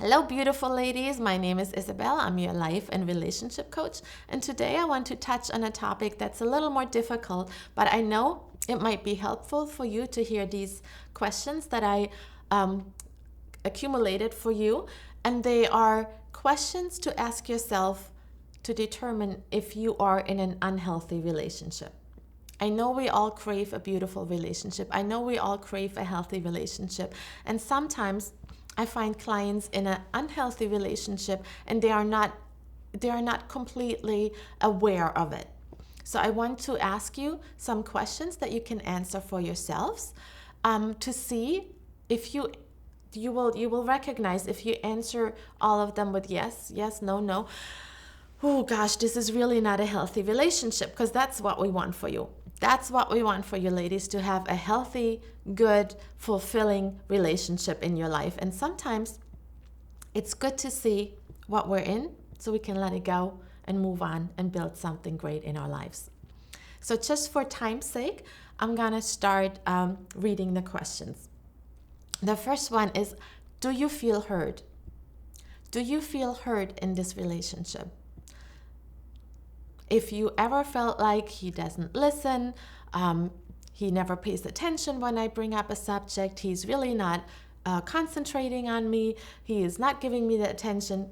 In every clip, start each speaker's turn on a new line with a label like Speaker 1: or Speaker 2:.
Speaker 1: Hello, beautiful ladies. My name is Isabelle. I'm your life and relationship coach. And today I want to touch on a topic that's a little more difficult, but I know it might be helpful for you to hear these questions that I accumulated for you. And they are questions to ask yourself to determine if you are in an unhealthy relationship. I know we all crave a beautiful relationship. I know we all crave a healthy relationship. And sometimes I find clients in an unhealthy relationship and they are not completely aware of it. So I want to ask you some questions that you can answer for yourselves to see if you will recognize if you answer all of them with yes, no, no. Oh gosh, this is really not a healthy relationship, because that's what we want for you. That's what we want for you, ladies, to have a healthy, good, fulfilling relationship in your life. And sometimes it's good to see what we're in so we can let it go and move on and build something great in our lives. So just for time's sake, I'm going to start reading the questions. The first one is, do you feel heard? Do you feel heard in this relationship? If you ever felt like he doesn't listen, he never pays attention when I bring up a subject, he's really not concentrating on me, he is not giving me the attention,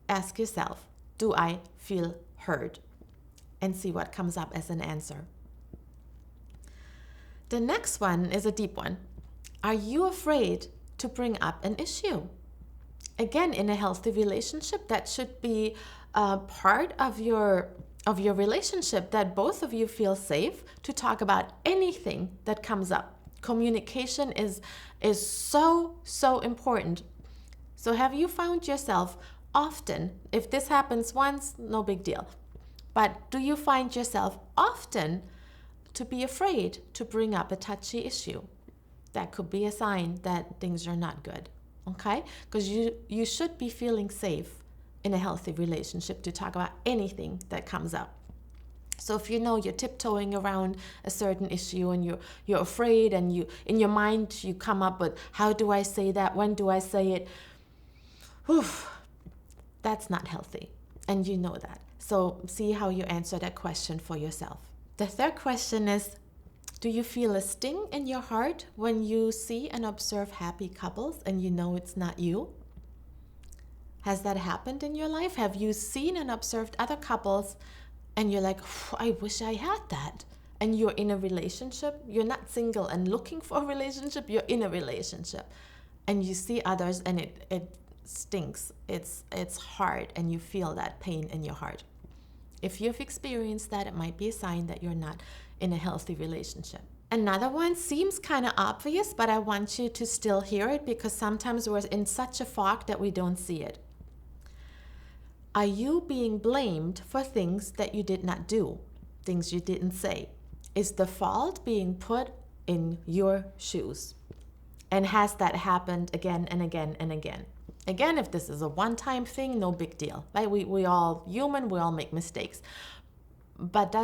Speaker 1: ask yourself, do I feel heard? And see what comes up as an answer. The next one is a deep one. Are you afraid to bring up an issue? Again, in a healthy relationship, that should be part of your relationship, that both of you feel safe to talk about anything that comes up. Communication is so important. So have you found yourself often, if this happens once, no big deal, but do you find yourself often to be afraid to bring up a touchy issue? That could be a sign that things are not good. Okay? Because you should be feeling safe in a healthy relationship to talk about anything that comes up. So if you know you're tiptoeing around a certain issue and you're afraid, and you in your mind you come up with, how do I say that? When do I say it? That's not healthy. And you know that. So see how you answer that question for yourself. The third question is, do you feel a sting in your heart when you see and observe happy couples and you know it's not you? Has that happened in your life? Have you seen and observed other couples and you're like, I wish I had that? And you're in a relationship, you're not single and looking for a relationship, you're in a relationship. And you see others and it stinks, it's hard, and you feel that pain in your heart. If you've experienced that, it might be a sign that you're not in a healthy relationship. Another one seems kind of obvious, but I want you to still hear it, because sometimes we're in such a fog that we don't see it. Are you being blamed for things that you did not do, things you didn't say? Is the fault being put in your shoes? And has that happened again and again and again? Again, if this is a one-time thing, no big deal, right? We all human, we all make mistakes. But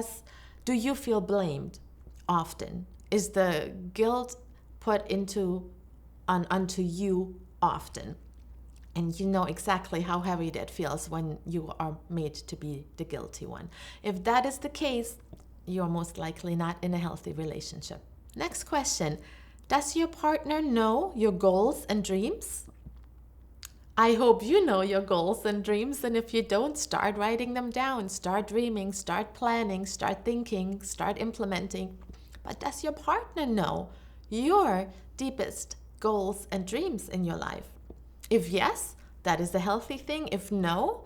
Speaker 1: do you feel blamed often? Is the guilt put onto you often? And you know exactly how heavy that feels when you are made to be the guilty one. If that is the case, you're most likely not in a healthy relationship. Next question. Does your partner know your goals and dreams? I hope you know your goals and dreams, and if you don't, start writing them down, start dreaming, start planning, start thinking, start implementing. But does your partner know your deepest goals and dreams in your life? If yes, that is a healthy thing. If no,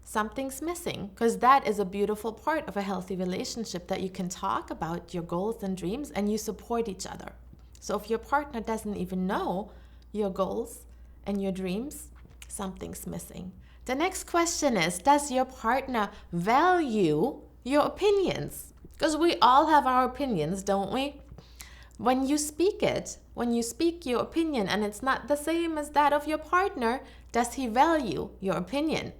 Speaker 1: something's missing, because that is a beautiful part of a healthy relationship, that you can talk about your goals and dreams and you support each other. So if your partner doesn't even know your goals and your dreams, something's missing. The next question is, does your partner value your opinions? Because we all have our opinions, don't we? When you speak your opinion and it's not the same as that of your partner, does he value your opinion?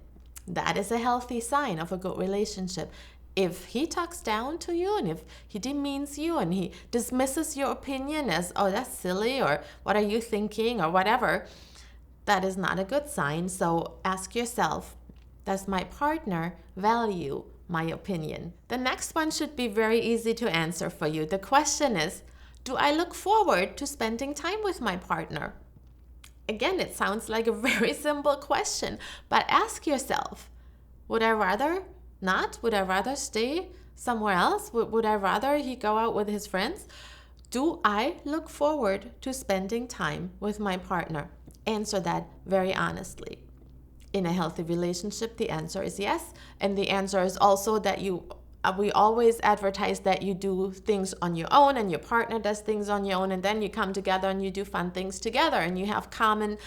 Speaker 1: That is a healthy sign of a good relationship. If he talks down to you and if he demeans you and he dismisses your opinion as, oh, that's silly, or what are you thinking, or whatever, that is not a good sign. So ask yourself, does my partner value my opinion? The next one should be very easy to answer for you. The question is, do I look forward to spending time with my partner? Again, it sounds like a very simple question, but ask yourself, would I rather not? Would I rather stay somewhere else? Would I rather he go out with his friends? Do I look forward to spending time with my partner? Answer that very honestly. In a healthy relationship, the answer is yes. And the answer is also that we always advertise that you do things on your own and your partner does things on your own, and then you come together and you do fun things together and you have common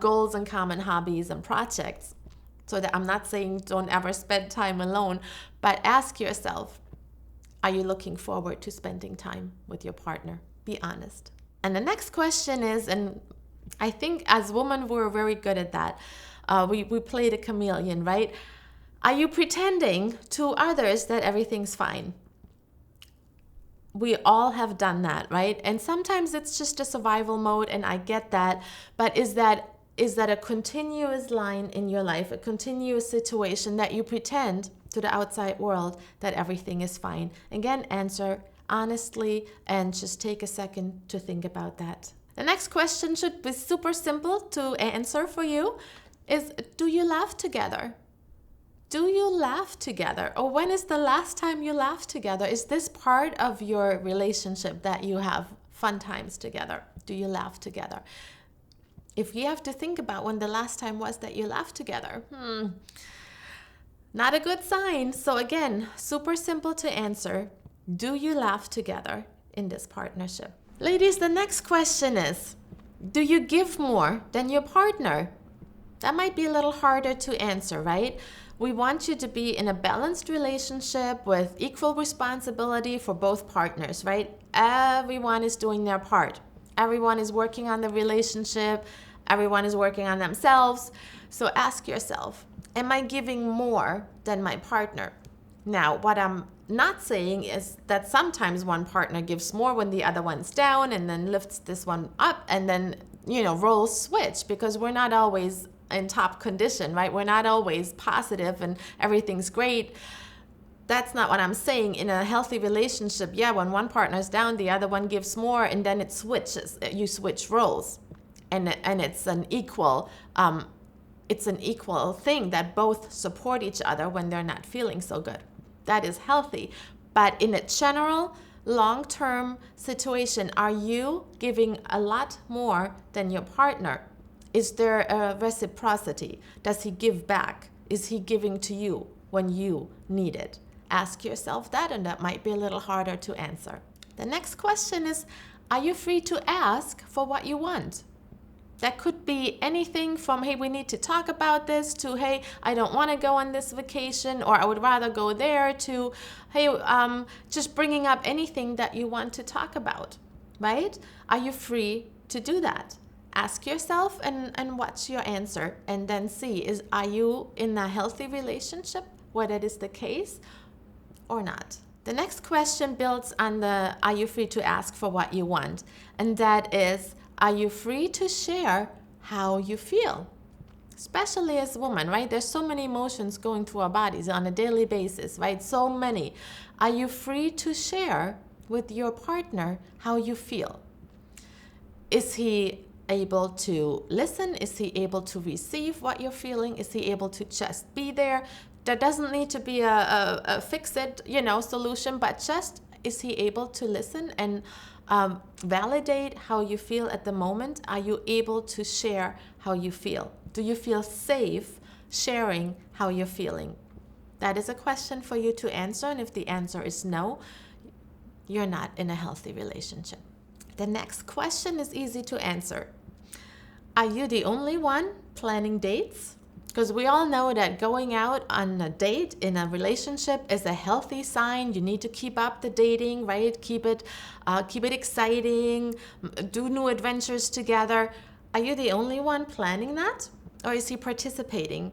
Speaker 1: goals and common hobbies and projects. So that I'm not saying don't ever spend time alone, but ask yourself, are you looking forward to spending time with your partner? Be honest. And the next question is, and I think as women we're very good at that, we play the chameleon, right? Are you pretending to others that everything's fine? We all have done that, right? And sometimes it's just a survival mode, and I get that. But is that a continuous line in your life, a continuous situation that you pretend to the outside world that everything is fine? Again, answer honestly and just take a second to think about that. The next question should be super simple to answer for you. Is, do you laugh together? Do you laugh together? Or when is the last time you laughed together? Is this part of your relationship that you have fun times together? Do you laugh together? If you have to think about when the last time was that you laughed together, not a good sign. So again, super simple to answer. Do you laugh together in this partnership? Ladies, the next question is, do you give more than your partner? That might be a little harder to answer, right? We want you to be in a balanced relationship with equal responsibility for both partners, right? Everyone is doing their part. Everyone is working on the relationship. Everyone is working on themselves. So ask yourself, am I giving more than my partner? Now, what I'm not saying is that sometimes one partner gives more when the other one's down and then lifts this one up and then, roles switch, because we're not always in top condition, right? We're not always positive and everything's great. That's not what I'm saying. In a healthy relationship, when one partner's down, the other one gives more, and then it switches. You switch roles, and it's an equal thing that both support each other when they're not feeling so good. That is healthy. But in a general, long-term situation, are you giving a lot more than your partner? Is there a reciprocity? Does he give back? Is he giving to you when you need it? Ask yourself that, and that might be a little harder to answer. The next question is, are you free to ask for what you want? That could be anything from, hey, we need to talk about this, to, hey, I don't want to go on this vacation, or I would rather go there, to, hey, just bringing up anything that you want to talk about, right? Are you free to do that? Ask yourself and watch your answer, and then see, are you in a healthy relationship where that is the case or not? The next question builds on the, are you free to ask for what you want? And that is, are you free to share how you feel? Especially as women, right? There's so many emotions going through our bodies on a daily basis, right? So many. Are you free to share with your partner how you feel? Is he able to listen? Is he able to receive what you're feeling? Is he able to just be there? There doesn't need to be a fix-it, solution, but just, is he able to listen and validate how you feel at the moment? Are you able to share how you feel? Do you feel safe sharing how you're feeling? That is a question for you to answer, and if the answer is no, you're not in a healthy relationship. The next question is easy to answer. Are you the only one planning dates? Because we all know that going out on a date in a relationship is a healthy sign. You need to keep up the dating, right? Keep it exciting, do new adventures together. Are you the only one planning that? Or is he participating?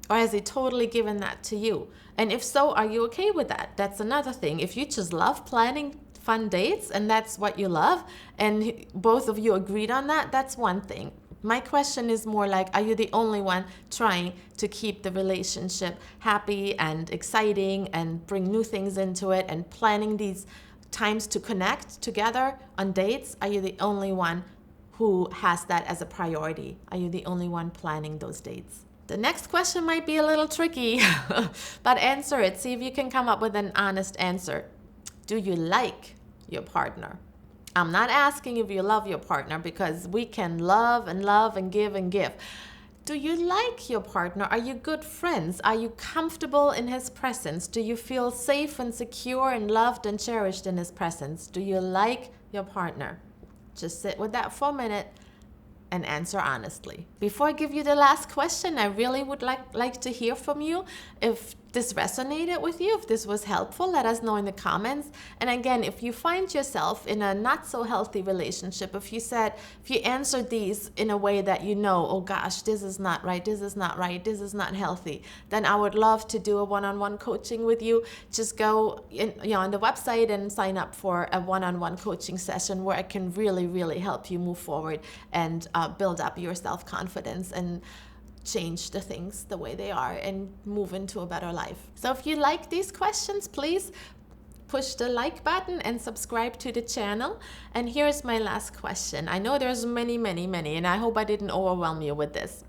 Speaker 1: Or has he totally given that to you? And if so, are you okay with that? That's another thing. If you just love planning fun dates and that's what you love, and both of you agreed on that, that's one thing. My question is more like, are you the only one trying to keep the relationship happy and exciting and bring new things into it and planning these times to connect together on dates? Are you the only one who has that as a priority? Are you the only one planning those dates? The next question might be a little tricky, but answer it. See if you can come up with an honest answer. Do you like your partner? I'm not asking if you love your partner, because we can love and give and give. Do you like your partner? Are you good friends? Are you comfortable in his presence? Do you feel safe and secure and loved and cherished in his presence? Do you like your partner? Just sit with that for a minute and answer honestly. Before I give you the last question, I really would like to hear from you. If this resonated with you, if this was helpful, let us know in the comments. And again, if you find yourself in a not so healthy relationship, if you answered these in a way that you know, oh gosh, this is not right, this is not right, this is not healthy, then I would love to do a one-on-one coaching with you. Just go on the website and sign up for a one-on-one coaching session where I can really help you move forward and build up your self-confidence and change the things the way they are and move into a better life. So if you like these questions, please push the like button and subscribe to the channel. And here's my last question. I know there's many, and I hope I didn't overwhelm you with this.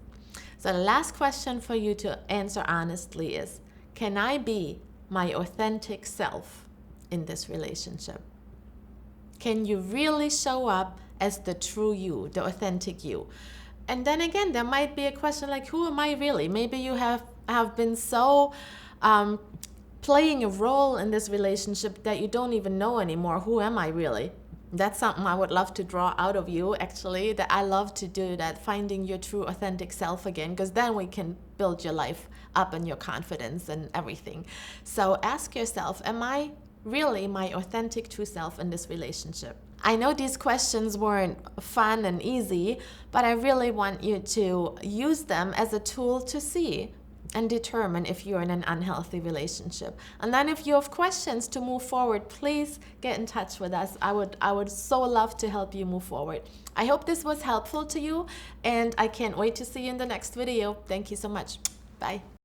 Speaker 1: So the last question for you to answer honestly is, can I be my authentic self in this relationship? Can you really show up as the true you, the authentic you? And then again, there might be a question like, who am I really? Maybe you have been so playing a role in this relationship that you don't even know anymore. Who am I really? That's something I would love to draw out of you, actually, that I love to do, that finding your true authentic self again, because then we can build your life up and your confidence and everything. So ask yourself, am I really my authentic true self in this relationship? I know these questions weren't fun and easy, but I really want you to use them as a tool to see and determine if you're in an unhealthy relationship. And then if you have questions to move forward, please get in touch with us. I would so love to help you move forward. I hope this was helpful to you, and I can't wait to see you in the next video. Thank you so much. Bye.